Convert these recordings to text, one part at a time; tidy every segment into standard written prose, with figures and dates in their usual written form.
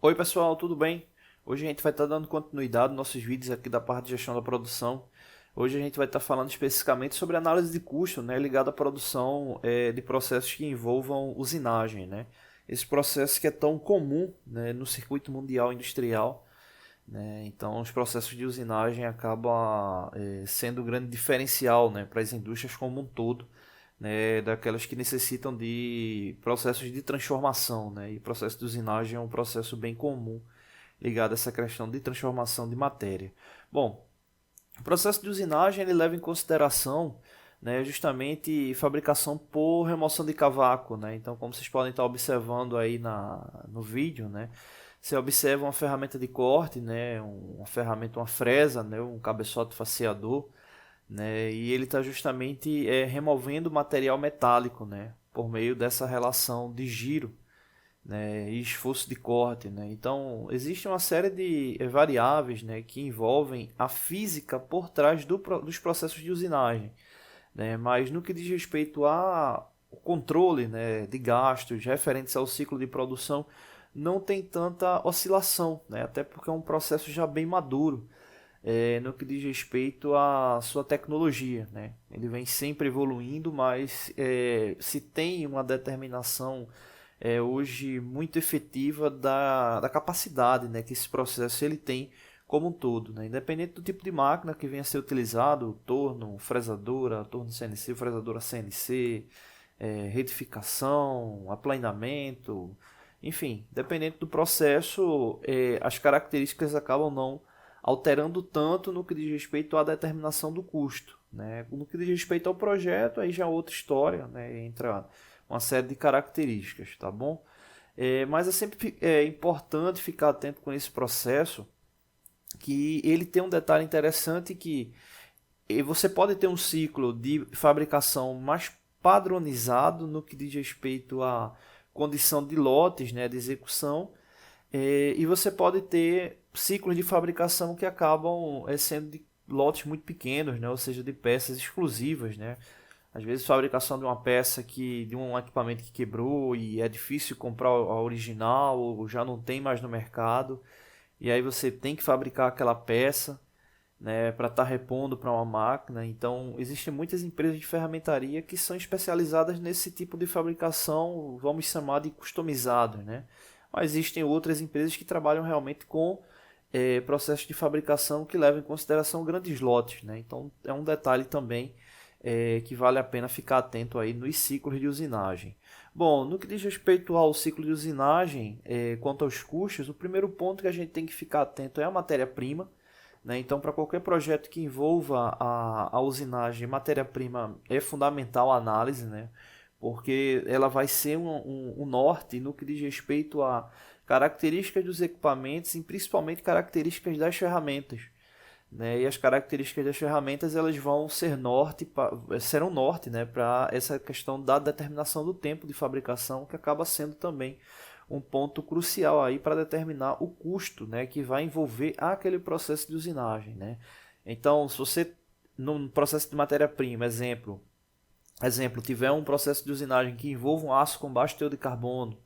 Oi pessoal, tudo bem? Hoje a gente vai estar dando continuidade nos nossos vídeos aqui da parte de gestão da produção. Hoje a gente vai estar falando especificamente sobre análise de custo, né, ligado à produção de processos que envolvam usinagem, né? Esse processo que é tão comum, né, no circuito mundial industrial, né? Então os processos de usinagem acabam sendo um grande diferencial, né, para as indústrias como um todo, né, daquelas que necessitam de processos de transformação, né? E o processo de usinagem é um processo bem comum ligado a essa questão de transformação de matéria. Bom, o processo de usinagem ele leva em consideração, né, justamente fabricação por remoção de cavaco, né? Então, como vocês podem estar observando aí no vídeo, né, você observa uma ferramenta de corte, né, uma ferramenta, uma fresa, né, um cabeçote faceador, né, e ele está justamente removendo material metálico, né, por meio dessa relação de giro, né, e esforço de corte, né? Então, existe uma série de variáveis, né, que envolvem a física por trás dos processos de usinagem, né? Mas no que diz respeito ao controle, né, de gastos referentes ao ciclo de produção, não tem tanta oscilação, né? Até porque é um processo já bem maduro, no que diz respeito à sua tecnologia, né? Ele vem sempre evoluindo, mas se tem uma determinação hoje muito efetiva da capacidade, né, que esse processo ele tem como um todo, né? Independente do tipo de máquina que venha a ser utilizado, torno, fresadora, torno CNC, fresadora CNC, retificação, aplanamento, enfim, dependente do processo, as características acabam não alterando tanto no que diz respeito à determinação do custo, né? No que diz respeito ao projeto, aí já é outra história, né? Entra uma série de características, tá bom? Mas é sempre importante ficar atento com esse processo, que ele tem um detalhe interessante que você pode ter um ciclo de fabricação mais padronizado no que diz respeito à condição de lotes, né, de execução, e você pode ter ciclos de fabricação que acabam sendo de lotes muito pequenos, né, ou seja, de peças exclusivas, né. Às vezes fabricação de uma peça de um equipamento que quebrou e é difícil comprar a original ou já não tem mais no mercado, e aí você tem que fabricar aquela peça, né, para estar repondo para uma máquina. Então, existem muitas empresas de ferramentaria que são especializadas nesse tipo de fabricação, vamos chamar de customizado, né? Mas existem outras empresas que trabalham realmente com processos de fabricação que levam em consideração grandes lotes, né? Então, é um detalhe também que vale a pena ficar atento aí nos ciclos de usinagem. Bom, no que diz respeito ao ciclo de usinagem, quanto aos custos, o primeiro ponto que a gente tem que ficar atento é a matéria-prima, né? Então, para qualquer projeto que envolva a usinagem, matéria-prima é fundamental a análise, né? Porque ela vai ser um norte no que diz respeito a características dos equipamentos e principalmente características das ferramentas, né? E as características das ferramentas elas vão ser serão norte, né, para essa questão da determinação do tempo de fabricação, que acaba sendo também um ponto crucial aí para determinar o custo, né, que vai envolver aquele processo de usinagem, né? Então, se você no processo de matéria-prima, tiver um processo de usinagem que envolva um aço com baixo teor de carbono,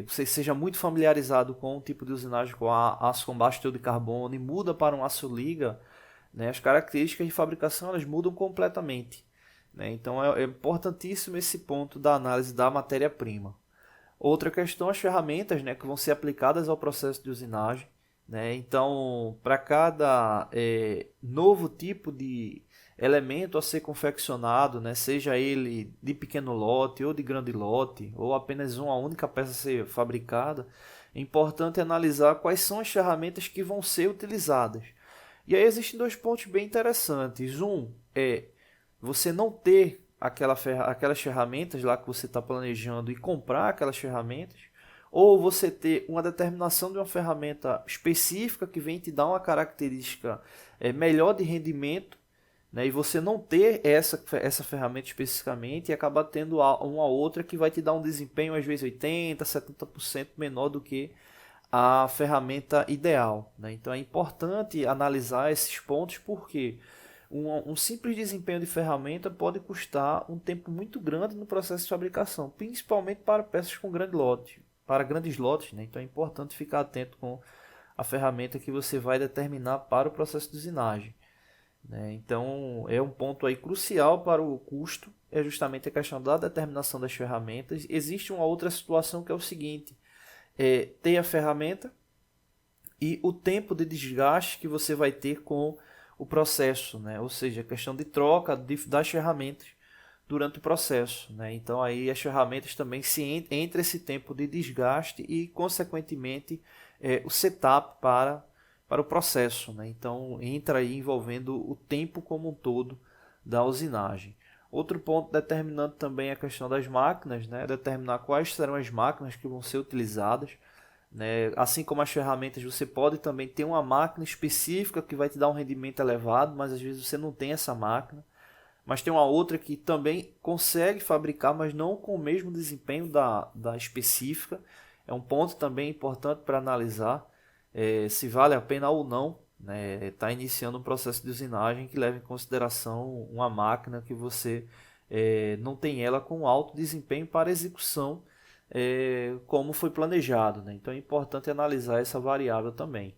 você seja muito familiarizado com o tipo de usinagem com aço com baixo teor de carbono e muda para um aço liga, né, as características de fabricação elas mudam completamente, né? Então é importantíssimo esse ponto da análise da matéria-prima. Outra questão, as ferramentas, né, que vão ser aplicadas ao processo de usinagem, né? Então, para cada novo tipo de elemento a ser confeccionado, né, seja ele de pequeno lote ou de grande lote, ou apenas uma única peça a ser fabricada, é importante analisar quais são as ferramentas que vão ser utilizadas. E aí existem dois pontos bem interessantes. Um é você não ter aquelas ferramentas lá que você está planejando e comprar aquelas ferramentas, ou você ter uma determinação de uma ferramenta específica que vem te dar uma característica melhor de rendimento, né, e você não ter essa ferramenta especificamente e acabar tendo uma outra que vai te dar um desempenho às vezes 80, 70% menor do que a ferramenta ideal, né? Então é importante analisar esses pontos porque um simples desempenho de ferramenta pode custar um tempo muito grande no processo de fabricação, principalmente para peças com grande lote. para grandes lotes, né? Então é importante ficar atento com a ferramenta que você vai determinar para o processo de usinagem, né? Então é um ponto aí crucial para o custo, é justamente a questão da determinação das ferramentas. Existe uma outra situação que é o seguinte, ter a ferramenta e o tempo de desgaste que você vai ter com o processo, né? Ou seja, a questão de troca das ferramentas durante o processo, né? Então aí as ferramentas também entre esse tempo de desgaste e consequentemente o setup para o processo, né? Então entra aí envolvendo o tempo como um todo da usinagem. Outro ponto determinante também é a questão das máquinas, né? Determinar quais serão as máquinas que vão ser utilizadas, né? Assim como as ferramentas, você pode também ter uma máquina específica que vai te dar um rendimento elevado, mas às vezes você não tem essa máquina. Mas tem uma outra que também consegue fabricar, mas não com o mesmo desempenho da específica. É um ponto também importante para analisar se vale a pena ou não, né, tá iniciando um processo de usinagem que leva em consideração uma máquina que você não tem ela com alto desempenho para execução como foi planejado, né? Então é importante analisar essa variável também.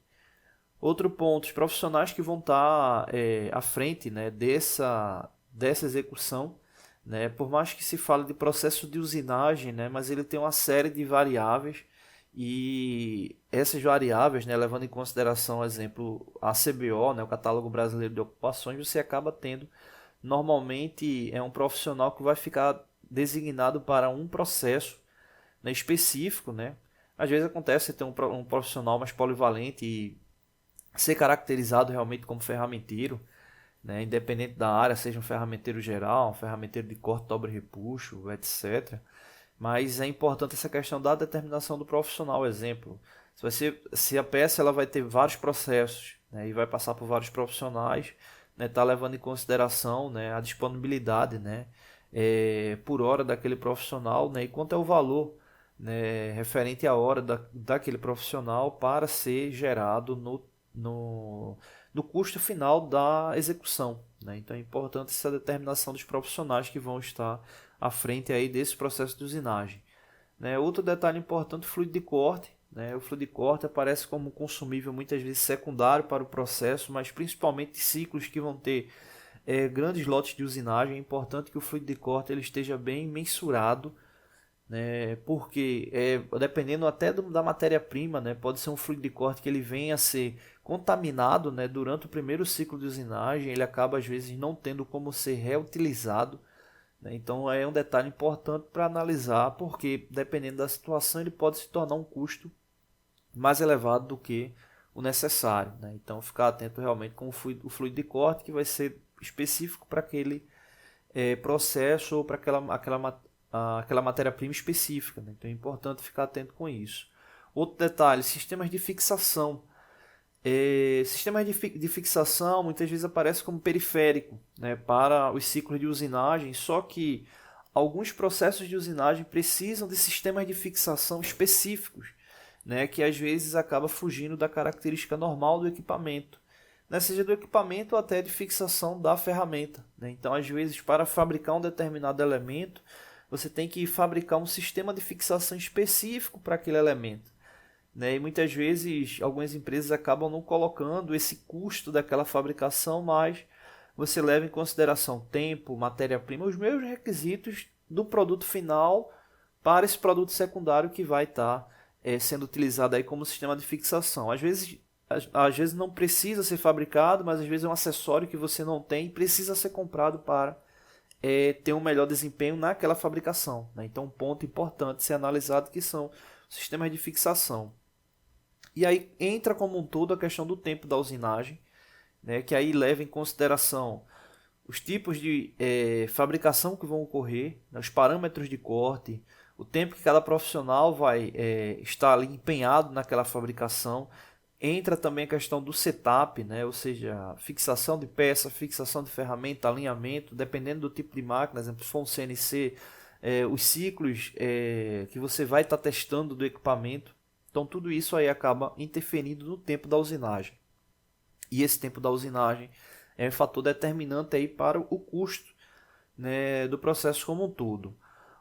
Outro ponto, os profissionais que vão estar à frente, né, dessa execução, né, por mais que se fale de processo de usinagem, né, mas ele tem uma série de variáveis e essas variáveis, né, levando em consideração, exemplo, a CBO, né, o Catálogo Brasileiro de Ocupações, você acaba tendo, normalmente, um profissional que vai ficar designado para um processo, né, específico, né. Às vezes acontece ter um profissional mais polivalente e ser caracterizado realmente como ferramenteiro, né, independente da área, seja um ferramenteiro geral, um ferramenteiro de corte, dobra e repuxo, etc. Mas é importante essa questão da determinação do profissional. Exemplo, se a peça ela vai ter vários processos, né, e vai passar por vários profissionais, né, tá levando em consideração, né, a disponibilidade, né, por hora daquele profissional, né, e quanto é o valor, né, referente à hora daquele profissional para ser gerado no custo final da execução, né? Então é importante essa determinação dos profissionais que vão estar à frente aí desse processo de usinagem, né? Outro detalhe importante, o fluido de corte, né? O fluido de corte aparece como consumível muitas vezes secundário para o processo, mas principalmente ciclos que vão ter grandes lotes de usinagem. É importante que o fluido de corte ele esteja bem mensurado, né? Porque dependendo até da matéria-prima, né? Pode ser um fluido de corte que ele venha a ser contaminado, né? Durante o primeiro ciclo de usinagem, ele acaba às vezes não tendo como ser reutilizado, né? Então é um detalhe importante para analisar, porque dependendo da situação ele pode se tornar um custo mais elevado do que o necessário, né? Então ficar atento realmente com o fluido de corte que vai ser específico para aquele processo ou para aquela matéria-prima específica, né? Então é importante ficar atento com isso. Outro detalhe, sistemas de fixação. Sistemas de fixação muitas vezes aparecem como periférico, né, para os ciclos de usinagem, só que alguns processos de usinagem precisam de sistemas de fixação específicos, né, que às vezes acaba fugindo da característica normal do equipamento, né, seja do equipamento ou até de fixação da ferramenta, né? Então, às vezes, para fabricar um determinado elemento, você tem que fabricar um sistema de fixação específico para aquele elemento, né? E muitas vezes algumas empresas acabam não colocando esse custo daquela fabricação, mas você leva em consideração tempo, matéria-prima, os mesmos requisitos do produto final para esse produto secundário que vai estar sendo utilizado aí como sistema de fixação. Às vezes não precisa ser fabricado, mas às vezes é um acessório que você não tem e precisa ser comprado para ter um melhor desempenho naquela fabricação, né? Então um ponto importante ser analisado que são sistemas de fixação. E aí entra como um todo a questão do tempo da usinagem, né, que aí leva em consideração os tipos de fabricação que vão ocorrer, né, os parâmetros de corte, o tempo que cada profissional vai estar ali empenhado naquela fabricação. Entra também a questão do setup, né, ou seja, fixação de peça, fixação de ferramenta, alinhamento, dependendo do tipo de máquina, exemplo, se for um CNC, os ciclos que você vai estar testando do equipamento. Então tudo isso aí acaba interferindo no tempo da usinagem. E esse tempo da usinagem é um fator determinante aí para o custo, né, do processo como um todo.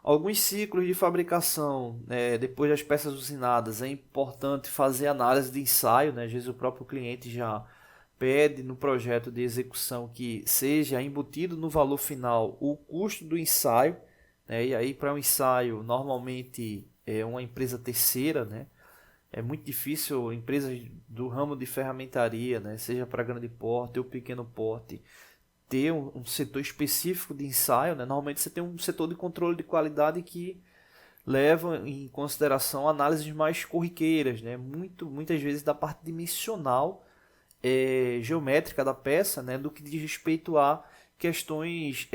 Alguns ciclos de fabricação, depois das peças usinadas, é importante fazer análise de ensaio, né? Às vezes o próprio cliente já pede no projeto de execução que seja embutido no valor final o custo do ensaio, né? E aí para um ensaio normalmente é uma empresa terceira, né? É muito difícil empresas do ramo de ferramentaria, né? Seja para grande porte ou pequeno porte, ter um setor específico de ensaio, né? Normalmente você tem um setor de controle de qualidade que leva em consideração análises mais corriqueiras, né? Muitas vezes da parte dimensional, geométrica da peça, né? Do que diz respeito a questões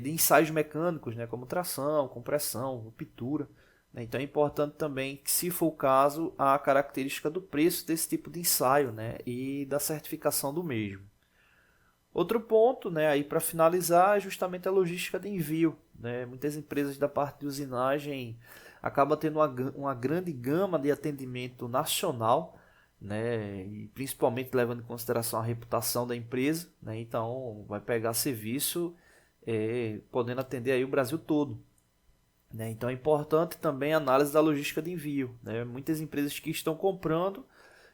de ensaios mecânicos, né? Como tração, compressão, ruptura, né? Então é importante também que, se for o caso, a característica do preço desse tipo de ensaio, né? E da certificação do mesmo. Outro ponto, né, aí para finalizar, é justamente a logística de envio, né? Muitas empresas da parte de usinagem acabam tendo uma grande gama de atendimento nacional, né? E principalmente levando em consideração a reputação da empresa, né? Então vai pegar serviço podendo atender aí o Brasil todo, né? Então é importante também a análise da logística de envio, né? Muitas empresas que estão comprando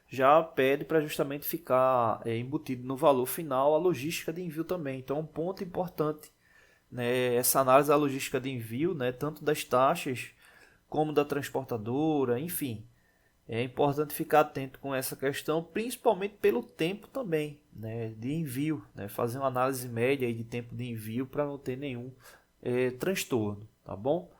já pede para justamente ficar embutido no valor final a logística de envio também. Então, um ponto importante, né, essa análise da logística de envio, né, tanto das taxas como da transportadora, enfim. É importante ficar atento com essa questão, principalmente pelo tempo também, né, de envio, né, fazer uma análise média aí de tempo de envio para não ter nenhum transtorno, tá bom?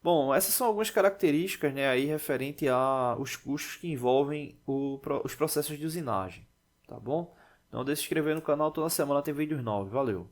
Bom, essas são algumas características, né, aí referente aos custos que envolvem os processos de usinagem, tá bom? Não deixe de se inscrever no canal, toda semana tem vídeos novos. Valeu!